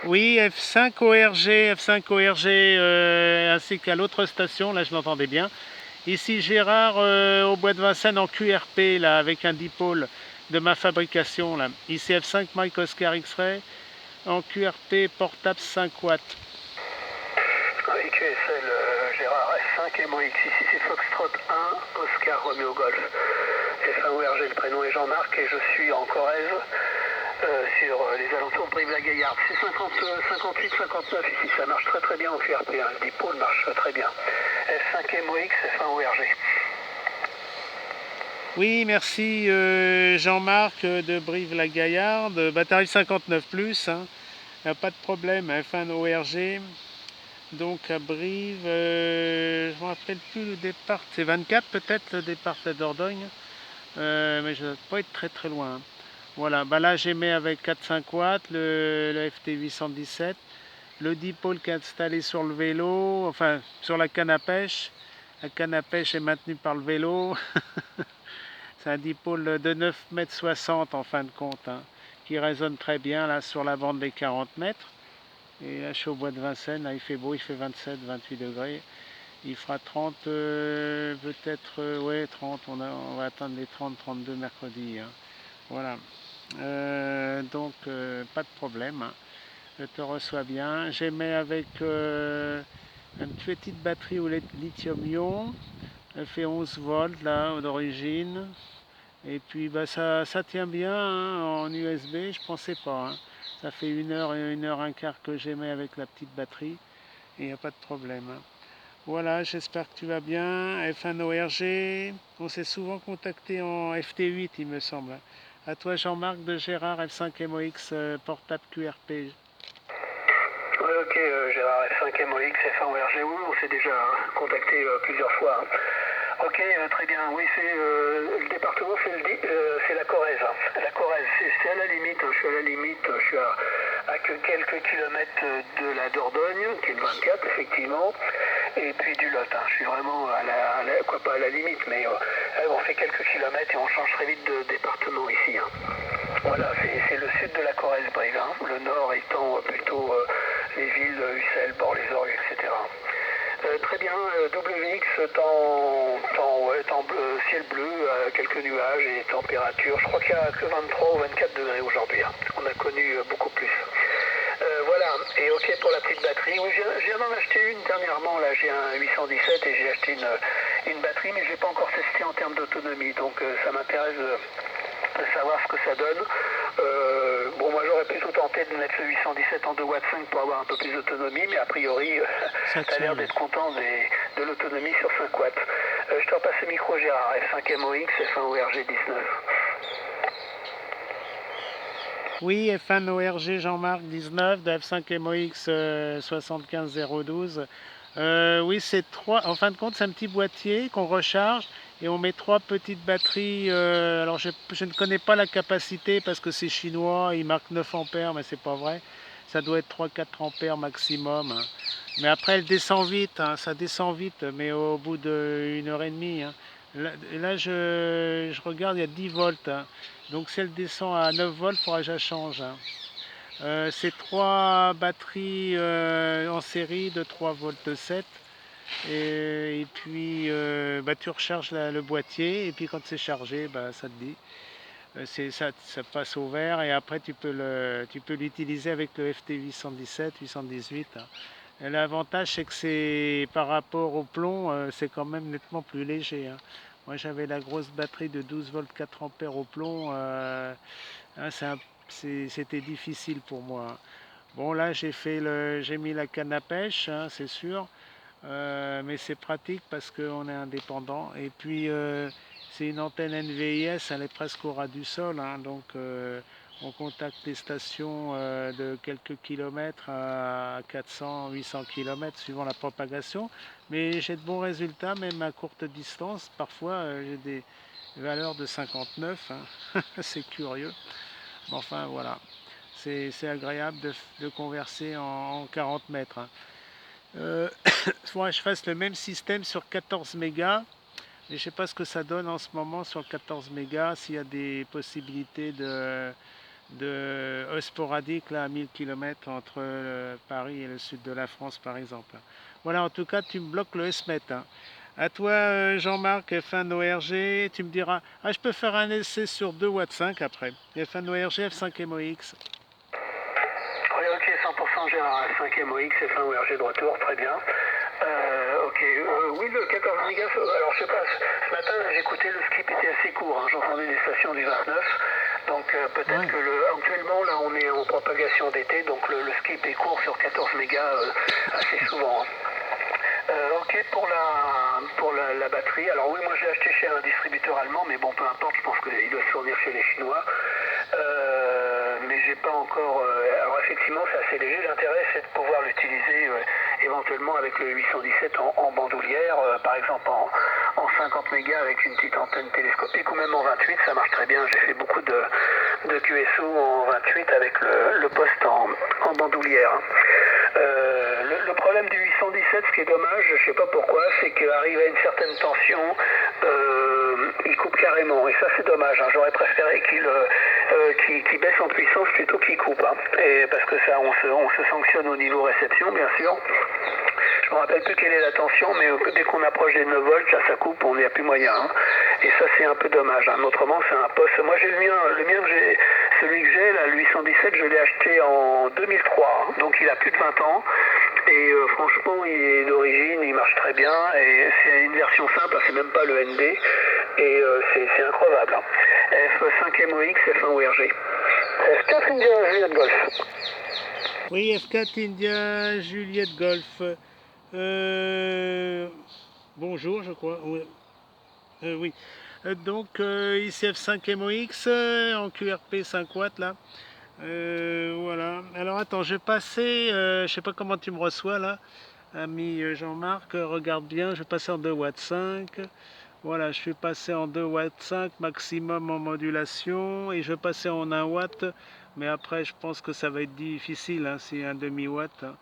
Oui, F5 ORG, ainsi qu'à l'autre station, là je l'entendais bien. Ici Gérard, au bois de Vincennes en QRP, là, avec un dipôle de ma fabrication. Là. Ici F5 Mike Oscar X-Ray en QRP portable 5 watts. Oui, QSL Gérard F5 MOX, ici c'est Foxtrot 1, Oscar Romeo Golf. F1ORG, le prénom est Jean-Marc et je suis en Corrèze sur les alentours de Brive-la-Gaillarde. C'est 58-59 ici, ça marche très très bien en QRP, hein. Le dipôle marche très bien. F5 MOX, F1ORG. Oui, merci Jean-Marc de Brive-la-Gaillarde. Bah, tarif 59 plus, hein. Pas de problème, F1 ORG. Donc à Brive, je ne me rappelle plus le départ, c'est 24 peut-être le départ de Dordogne, mais je ne dois pas être très très loin. Voilà, bah là j'émets avec 4-5 watts, le FT 817, le dipôle qui est installé sur le vélo, enfin sur la canne à pêche. La canne à pêche est maintenue par le vélo. C'est un dipôle de 9,60 m en fin de compte, hein, qui résonne très bien là sur la bande des 40 mètres. Et là je suis au bois de Vincennes, là il fait beau, il fait 27-28 degrés. Il fera 30, peut-être, ouais, 30, on va atteindre les 30-32 mercredi, hein. Voilà. Donc, pas de problème, hein. Je te reçois bien. J'émets avec une petite batterie au lithium-ion. Elle fait 11 volts là d'origine. Et puis bah, ça tient bien, hein, en USB, je pensais pas, hein. Ça fait 1 heure et 1 heure 1 quart que j'émets avec la petite batterie. Et il n'y a pas de problème, hein. Voilà, j'espère que tu vas bien. F1ORG, on s'est souvent contacté en FT8, il me semble. À toi, Jean-Marc de Gérard, F5MOX, portable QRP. Oui, ok, Gérard F5 MOX, F1ORG, oui, on s'est déjà contacté plusieurs fois, hein. Ok, très bien. Oui, c'est le département, c'est la Corrèze, hein. La Corrèze, c'est à la limite, hein. Je suis à la limite, je suis à que quelques kilomètres de la Dordogne, qui est le 24, effectivement, et puis du Lot, hein. Je suis vraiment quoi pas à la limite, mais on fait quelques kilomètres et on change très vite de département ici, hein. Voilà, c'est le sud de la Corrèze, Brive, hein. Le nord étant plutôt les villes Ussel, Bord-les-Orgues, etc. Très bien, WX, temps bleu, ciel bleu, quelques nuages et température. Je crois qu'il n'y a que 23 ou 24 degrés aujourd'hui, hein. On a connu beaucoup plus. Voilà, et ok pour la petite batterie. Oui, je viens d'en acheter une dernièrement, là j'ai un 817 et j'ai acheté une batterie, mais je n'ai pas encore testé en termes d'autonomie, donc ça m'intéresse de savoir ce que ça donne. Bon, moi j'aurais plutôt tenté de mettre le 817 en 2 watts 5 pour avoir un peu plus d'autonomie, mais a priori, Ça tu as tient, l'air oui. d'être content de l'autonomie sur 5 watts. Je te repasse le micro Gérard, F5 MOX, F1 ORG 19. Oui, F1ORG Jean-Marc 19 de F5MOX 75012. Oui, c'est trois. En fin de compte, c'est un petit boîtier qu'on recharge et on met trois petites batteries. Alors, je ne connais pas la capacité parce que c'est chinois. Il marque 9 ampères, mais c'est pas vrai. Ça doit être 3-4 ampères maximum, hein. Mais après, elle descend vite, hein, ça descend vite, mais au bout d'une heure et demie, hein. Là, je regarde, il y a 10 volts, hein. Donc si elle descend à 9 volts, il faudra que je la change, hein. C'est trois batteries en série de 3 volts 7. Et puis bah, tu recharges le boîtier et puis quand c'est chargé, bah, ça te dit. Ça passe au vert et après tu peux l'utiliser avec le FT 817, 818, hein. Et l'avantage c'est que c'est par rapport au plomb, c'est quand même nettement plus léger, hein. Moi j'avais la grosse batterie de 12 volts 4 ampères au plomb, hein, c'était difficile pour moi, hein. Bon là j'ai mis la canne à pêche, hein, c'est sûr. Mais c'est pratique parce qu'on est indépendant. Et puis, c'est une antenne NVIS, elle est presque au ras du sol, hein, donc on contacte les stations de quelques kilomètres à 400-800 kilomètres suivant la propagation. Mais j'ai de bons résultats, même à courte distance. Parfois, j'ai des valeurs de 59, hein. C'est curieux. Mais enfin, voilà. C'est agréable de converser en 40 mètres, hein. Il faudrait que je fasse le même système sur 14 mégas. Et je ne sais pas ce que ça donne en ce moment sur 14 mégas, s'il y a des possibilités sporadique là, à 1000 km entre Paris et le sud de la France, par exemple. Voilà, en tout cas, tu me bloques le SMET. Hein. À toi, Jean-Marc, F1 ORG, tu me diras, ah, je peux faire un essai sur 2 Watt 5 après. F1 ORG, F5 MOX. Oui, ok, 100% Gérard, F5 MOX, F1 ORG de retour, très bien. Ok, oui, le 14 mégas, alors je sais pas, ce matin j'écoutais, le skip était assez court, hein, j'entendais des stations du 29, donc peut-être Ouais. que actuellement là on est en propagation d'été, donc le skip est court sur 14 mégas assez souvent. Hein. Ok, pour la batterie, alors oui, moi j'ai acheté chez un distributeur allemand, mais bon, peu importe, je pense qu'il doit se fournir chez les Chinois. Mais j'ai pas encore. Alors effectivement, c'est assez léger. L'intérêt, c'est de pouvoir l'utiliser éventuellement avec le 817 en bandoulière, par exemple en 50 mégas avec une petite antenne télescopique, ou même en 28, ça marche très bien. J'ai fait beaucoup de QSO en 28 avec le poste en bandoulière. Hein. Le problème du 817, ce qui est dommage, je ne sais pas pourquoi, c'est qu'arrive à une certaine tension, il coupe carrément. Et ça, c'est dommage. Hein. J'aurais préféré qu'il baisse en puissance plutôt qu'il coupe. Hein. Et parce que ça, on se sanctionne au niveau réception, bien sûr. Je ne me rappelle plus quelle est la tension, mais dès qu'on approche des 9 volts, là, ça coupe, on n'y a plus moyen. Hein. Et ça, c'est un peu dommage. Hein. Autrement, c'est un poste. Moi, j'ai le mien celui que j'ai, là, le 817, je l'ai acheté en 2003. Hein. Donc, il a plus de 20 ans. Et franchement, il est d'origine, il marche très bien. Et c'est une version simple, c'est même pas le ND. Et c'est incroyable. Hein. F5 MOX, F1 ORG. F4 India Juliette Golf. Oui, F4 India, Juliette Golf. Euh, Bonjour, je crois. Oui. Oui. Donc, ici F5 MOX en QRP 5 watts là. Voilà. Alors attends, je vais passer. Je sais pas comment tu me reçois là, ami Jean-Marc. Regarde bien, je vais passer en 2 watts 5. Voilà, je suis passé en 2 watts 5 maximum en modulation et je vais passer en 1 watt. Mais après, je pense que ça va être difficile, hein, c'est un demi-watt. Hein.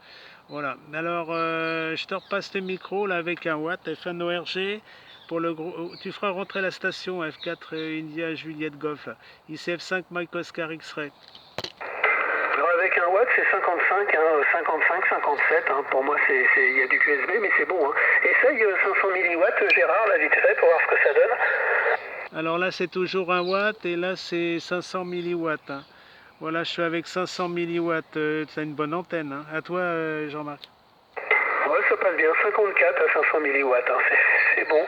Voilà. Alors, je te repasse le micro là avec un watt, F1 ORG. Pour le gros, tu feras rentrer la station F4 India Juliette Golf. ICF5 Mike Oscar X-Ray. Alors avec un watt, c'est 55, hein, 55, 57. Hein. Pour moi, il y a du QSB, mais c'est bon. Hein. Essaye 500 milliwatts, Gérard, là, vite fait, pour voir ce que ça donne. Alors là, c'est toujours un watt et là, c'est 500 milliwatts. Hein. Voilà, je suis avec 500 milliwatts. C'est une bonne antenne. Hein. À toi, Jean-Marc. Ouais, ça passe bien. 54 à 500 milliwatts. Hein. C'est bon.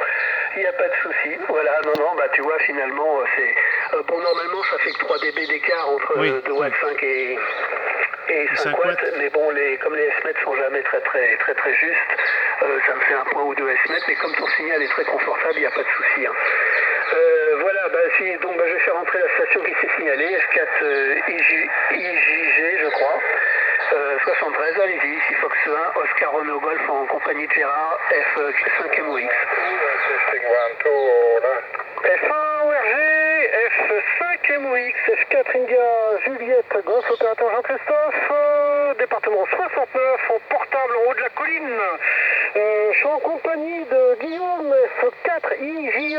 Il n'y a pas de souci. Voilà, non, bah tu vois, finalement, c'est. Bon, normalement, ça fait que 3 dB d'écart entre 2 watts 5 et 5 watts. Mais bon, comme les S-mètres sont jamais très justes, ça me fait un point ou deux S-mètres. Mais comme ton signal est très confortable, il n'y a pas de souci. Hein. Voilà, donc je vais faire entrer la station qui s'est signalée, F4 IJG, je crois. 73, allez-y, 6 Fox 1, Oscar Renault Golf en compagnie de Gérard, F5 MOX. F1 ORG, F5 MOX, F4 India Juliette Golf, opérateur Jean-Christophe, département 69, en portable en haut de la colline. Je suis en compagnie de Guillaume, F4 IJE,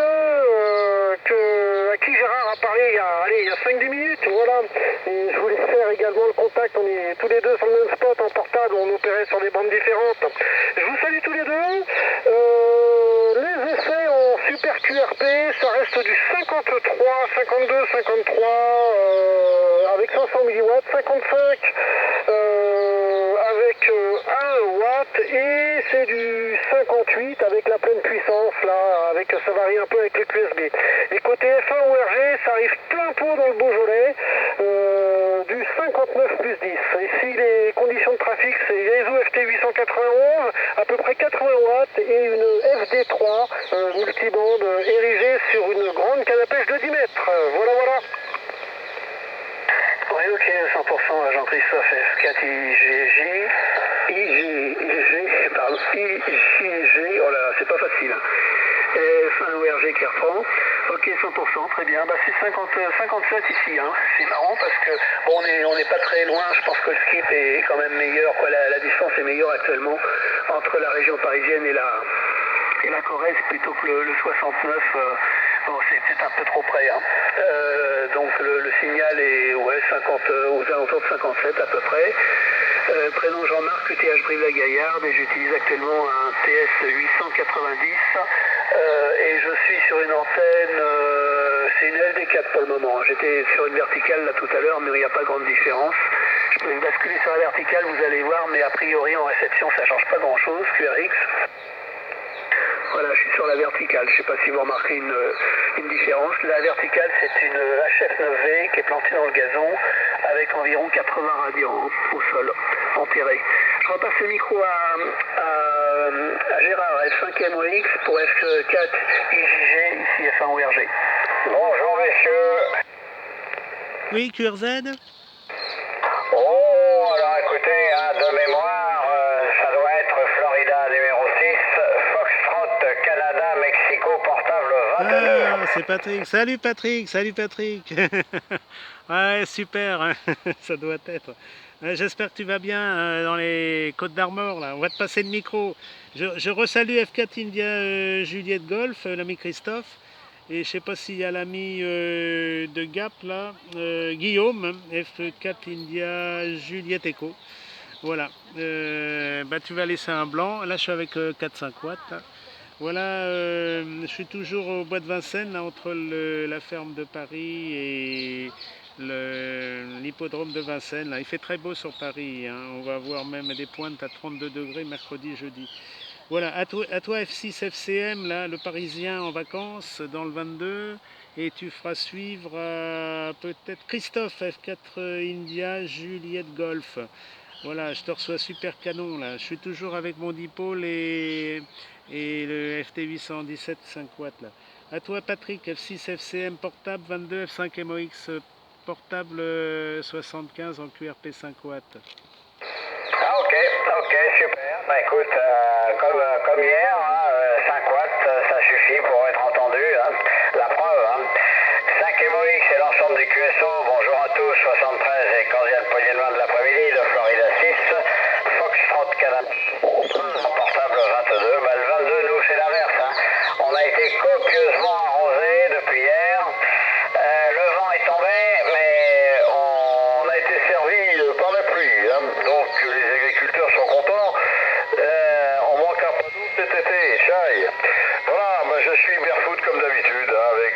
à qui Gérard a parlé il y a 5-10 minutes, voilà. Et je voulais faire également le contact, on est tous les deux sur le même spot en portable, on opérait sur des bandes différentes. Je vous salue tous les deux. Les essais en super QRP, ça reste du 53, 52, 53 avec 500 milliwatts, 55 avec 1 watt et c'est du 58 avec la pleine puissance là, ça varie un peu avec le QSB. Et côté F1 ORG, ça arrive plein pot dans le Beaujolais, du 59 plus 10. Ici les conditions de trafic, c'est Yaesu FT 891, à peu près 80 watts et une FD3 multibande érigée sur une grande canne à pêche de 10 mètres. Voilà. Oui, ok, 100% à Jean-Christophe F4 IGG, oh là, c'est pas facile. F1 ORG qui reprend. Ok, 100%, très bien. Bah, c'est 57 ici. Hein. C'est marrant parce que bon, on n'est pas très loin. Je pense que le skip est quand même meilleur. Quoi. La distance est meilleure actuellement entre la région parisienne et la Corrèze plutôt que le 69 Bon, c'est un peu trop près. Hein. Donc le signal est ouais, 50, aux alentours de 57 à peu près. Prénom Jean-Marc, UTH Brive-la-Gaillarde et j'utilise actuellement un TS 890 et je suis sur une antenne, c'est une LD4 pour le moment. J'étais sur une verticale là tout à l'heure mais il n'y a pas grande différence. Je peux basculer sur la verticale, vous allez voir, mais a priori en réception ça change pas grand chose, QRX. Voilà, je suis sur la verticale. Je ne sais pas si vous remarquez une différence. La verticale, c'est une HF9V qui est plantée dans le gazon avec environ 80 radians au sol, enterré. Je repasse le micro à Gérard, F5MOX pour F4 IJG, ici F1 ORG. Bonjour messieurs. Oui, QRZ. Oh, alors écoutez, hein, de mémoire, ça doit être Florida numéro 6, Foxtrot, Canada, Mexico, portable 22. Ah, c'est Patrick. Salut Patrick, salut Patrick. Ouais, super, hein. Ça doit être. J'espère que tu vas bien dans les Côtes d'Armor, là. On va te passer le micro. Je resalue F4 India Juliette Golf, l'ami Christophe. Et je sais pas s'il y a l'ami de Gap, là, Guillaume, F4 India Juliette Echo. Voilà. Bah, tu vas laisser un blanc. Là, je suis avec 4-5 watts. Voilà, je suis toujours au bois de Vincennes, là, entre la ferme de Paris et l'hippodrome de Vincennes. Là. Il fait très beau sur Paris, hein. On va avoir même des pointes à 32 degrés mercredi, jeudi. Voilà, à toi F6 FCM, là, le Parisien en vacances dans le 22. Et tu feras suivre peut-être Christophe F4 India Juliette Golf. Voilà, je te reçois super canon là. Je suis toujours avec mon dipôle et le FT 817 5 watts là. À toi Patrick, F6 FCM portable 22, F5 MOX portable 75 en QRP 5 watts. Ah ok, super. Bah écoute, comme hier, hein, 5 watts, ça suffit pour être entendu. Hein. La preuve, hein. 5 MOX et l'ensemble du QSO, bonjour à tous, 73 et cordial poignée de main de l'après-midi de Florida 6, Foxtrot Canada, portable 22, bah le 22 nous c'est l'inverse, hein. On a été copieusement arrosé depuis hier, le vent est tombé mais on a été servi par la pluie, hein. Donc les agriculteurs sont contents, on manquera pas d'eau cet été, chai. Voilà, moi je suis barefoot comme d'habitude, hein, avec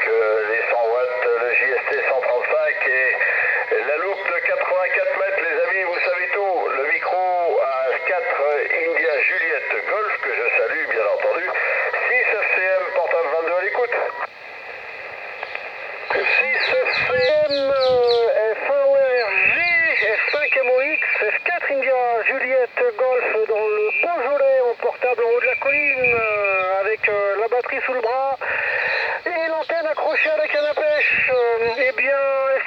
les 100 watts, le JST 135 et la loupe de 84 mètres, les amis, vous savez tout. Le micro à 4 India Juliette Golf, que je salue bien entendu. 6 FCM portable 22 à l'écoute. 6 FCM, F1 ORG, F5 MOX, F4 India Juliette Golf dans le Beaujolais en portable en haut de la colline avec la batterie sous le bras et l'antenne accrochée à la canne à pêche. Eh bien,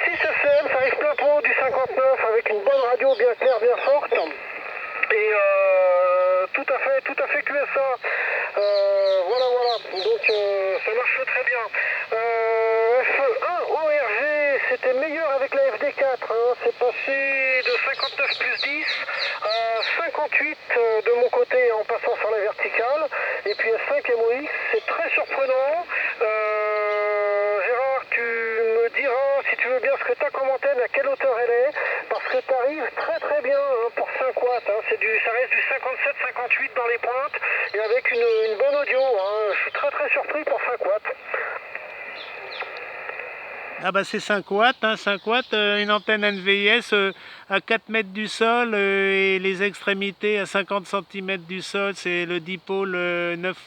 6 FCM, ça arrive plein pot du 59 avec une bonne radio bien claire, bien forte. Et tout à fait QSA. Voilà. Donc ça marche très bien. F1 ORG, c'était meilleur avec la FD4. Hein. C'est passé de 59 plus 10 à 58 de mon côté en passant sur la verticale. Et puis F5 MOX, c'est très surprenant. Gérard, tu me diras si tu veux bien ce que tu as comme antenne, à quelle hauteur elle est, parce que tu arrives très bien hein, pour 5 watts. Hein. Ça reste du 57-58 dans les pointes et avec une bonne audio. Hein. Je suis très surpris pour 5 watts. Ah bah c'est 5 watts, hein, 5 watts, une antenne NVIS à 4 mètres du sol et les extrémités à 50 cm du sol, c'est le dipôle 2 x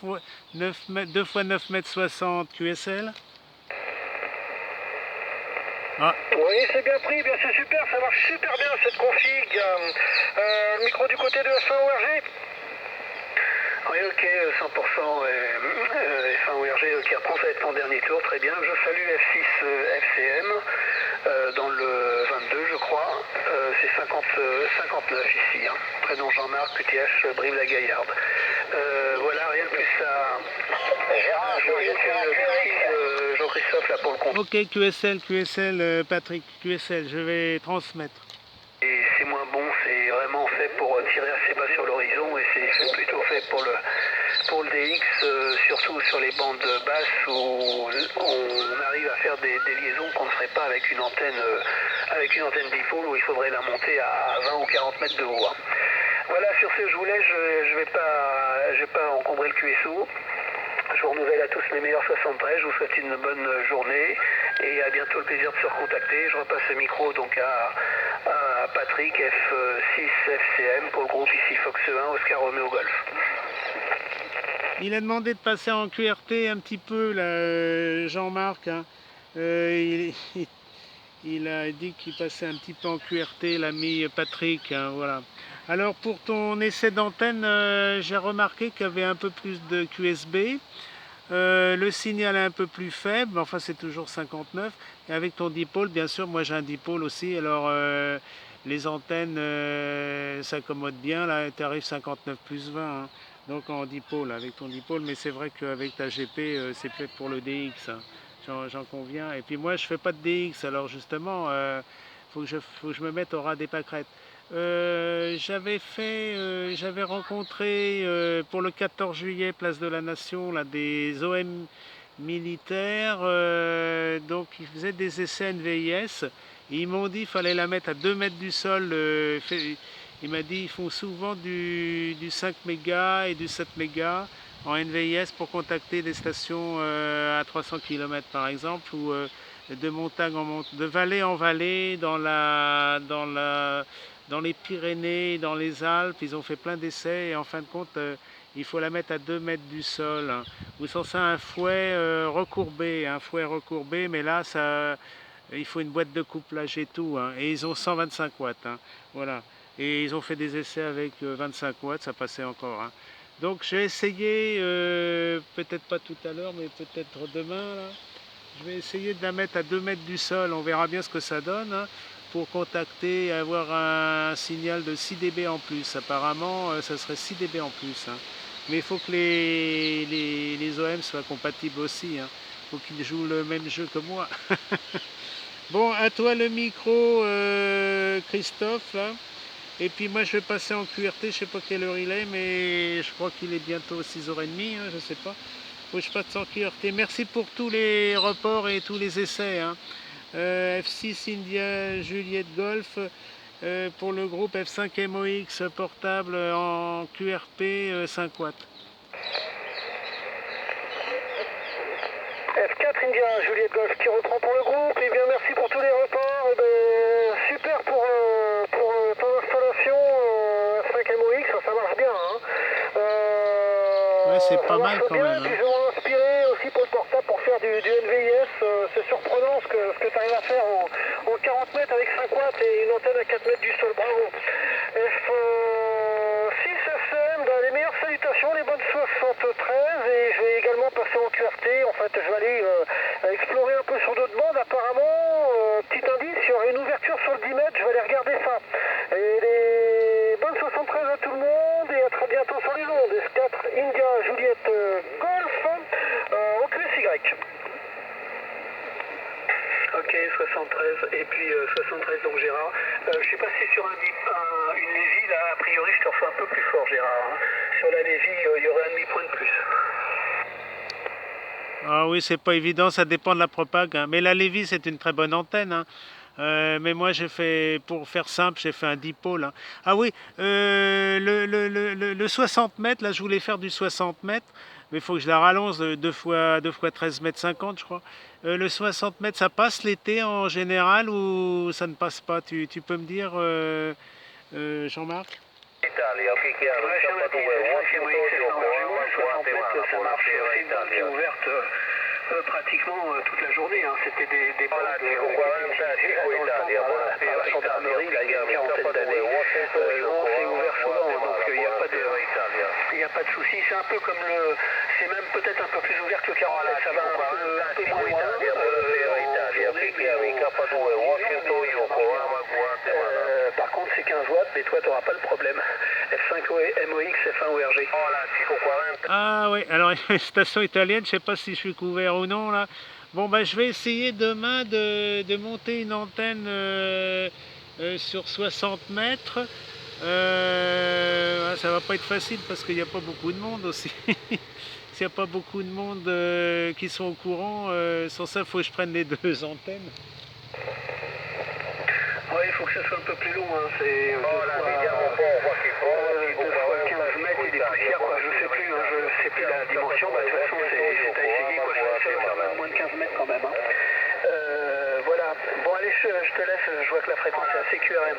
9 mètres 60 QSL. Ah. Oui, c'est bien pris, bien c'est super, ça marche super bien cette config. Le micro du côté de F1 ORG. Oui, ok, 100% F1 ORG qui reprend, ça va être ton dernier tour, très bien. Je salue F6 FCM dans le 22, je crois. C'est 59 ici. Hein. Prénom Jean-Marc, QTH Brive-la-Gaillarde. Voilà, rien de plus à merci Jean-Christophe là pour le compte. Ok, QSL, Patrick, QSL, je vais transmettre. Et c'est c'est moins bon, c'est vraiment fait pour tirer assez bas sur l'horizon et c'est plutôt fait pour le DX, surtout sur les bandes basses où on arrive à faire des liaisons qu'on ne ferait pas avec une antenne dipôle où il faudrait la monter à 20 ou 40 mètres de haut. Voilà, sur ce, je vous laisse, je vais pas encombrer le QSO. Je vous renouvelle à tous les meilleurs 73, je vous souhaite une bonne journée et à bientôt, le plaisir de se recontacter. Je repasse le micro donc à Patrick, F6FCM pour le groupe ici Fox 1, Oscar Romeo Golf. Il a demandé de passer en QRT un petit peu, là, Jean-Marc. Hein. Il a dit qu'il passait un petit peu en QRT, l'ami Patrick. Hein, voilà. Alors pour ton essai d'antenne, j'ai remarqué qu'il y avait un peu plus de QSB. Le signal est un peu plus faible, enfin c'est toujours 59. Et avec ton dipôle, bien sûr, moi j'ai un dipôle aussi. Alors les antennes s'accommodent bien. Là, tu arrives 59 plus 20. Hein. Donc en dipôle, avec ton dipôle. Mais c'est vrai qu'avec ta GP, c'est fait pour le DX. Hein. J'en conviens. Et puis moi, je fais pas de DX. Alors justement, faut que je me mette au ras des pâquerettes. J'avais rencontré pour le 14 juillet, place de la Nation, là, des OM militaires, donc ils faisaient des essais NVIS. Et ils m'ont dit qu'il fallait la mettre à 2 mètres du sol. Il m'a dit ils font souvent du 5 mégas et du 7 mégas en NVIS pour contacter des stations à 300 km par exemple, ou de montagne en montagne, de vallée en vallée, dans les Pyrénées, dans les Alpes. Ils ont fait plein d'essais et en fin de compte, il faut la mettre à 2 mètres du sol. Hein. Ou sans ça, un fouet recourbé, mais là, il faut une boîte de couplage et tout. Hein. Et ils ont 125 watts. Hein. Voilà. Et ils ont fait des essais avec 25 watts, ça passait encore. Hein. Donc j'ai essayé, peut-être pas tout à l'heure, mais peut-être demain, là. Je vais essayer de la mettre à 2 mètres du sol, on verra bien ce que ça donne, hein, pour contacter et avoir un signal de 6 dB en plus. Apparemment, ça serait 6 dB en plus. Hein. Mais il faut que les OM soient compatibles aussi. Il faut qu'ils jouent le même jeu que moi. Bon, à toi le micro, Christophe, là. Et puis moi je vais passer en QRT, je sais pas quelle heure il est, mais je crois qu'il est bientôt 6h30, hein, je sais pas. Faut que je passe en QRT. Merci pour tous les reports et tous les essais. Hein. F6 India Juliette Golf pour le groupe F5 MOX portable en QRP 5 watts. F4 India Juliette Golf qui reprend pour le groupe. Et bien merci pour tous les reports. Et ben, super pour ton installation F5 MOX, ça marche bien. Hein. Ouais, c'est pas mal quand même. Puis je m'en inspiré aussi pour le portable pour faire du NVIS. C'est surprenant ce que tu arrives à faire en 40 mètres avec 5 watts et une antenne à 4 mètres du sol. Bravo. F6 FM, les meilleures salutations, les bonnes 73. Et je vais également passer en QRT. En fait, je vais aller explorer un peu sur d'autres bandes. Apparemment, petit indice, il y aurait une ouverture sur le 10 mètres. Je vais aller regarder ça. Et les bonnes 73 à tout le monde et à très bientôt sur les ondes. S4 India Juliette Golf au QSY. Ok, 73 et puis 73 donc Gérard. Je suis passé sur une Lévy, là a priori je te reçois un peu plus fort Gérard. Hein. Sur la Lévy il y aurait un demi-point de plus. Ah oui, c'est pas évident, ça dépend de la propague. Hein. Mais la Lévy c'est une très bonne antenne. Hein. Mais moi j'ai fait, pour faire simple, j'ai fait un dipôle. Hein. Ah oui, le 60 mètres, là je voulais faire du 60 mètres, mais il faut que je la rallonge 2 fois 13 mètres 50 je crois. Le 60 mètres, ça passe l'été en général ou ça ne passe pas? Tu peux me dire, Jean-Marc? Italia, ça marche, c'est ouverte pratiquement toute la journée. Hein. C'était des bandes à la gendarmerie, là, il y a une quarantaine d'années. C'est ouvert souvent, donc il n'y a pas de souci. C'est un peu comme c'est même peut-être un peu plus ouvert que le 47, ça va un peu moins loin. Par contre, c'est 15 watts, mais toi, tu n'auras pas le problème. F5 MOX, F1 ORG. Ah oui, alors une station italienne, je sais pas si je suis couvert ou non là. Bon ben je vais essayer demain de monter une antenne sur 60 mètres. Ça va pas être facile parce qu'il n'y a pas beaucoup de monde aussi. S'il n'y a pas beaucoup de monde qui sont au courant, sans ça, il faut que je prenne les deux antennes. Oui, il faut que ce soit un peu plus long. Hein. C'est Bon, là, évidemment, on voit qu'il faut. 2 fois 15 mètres et des poussières, quoi. Je sais plus, hein. Je sais plus la dimension. Bah, de toute façon, c'est à essayer, quoi. Ça va faire moins de 15 mètres quand même. Hein. Voilà. Bon, allez, je te laisse. Je vois que la fréquence est assez QRM.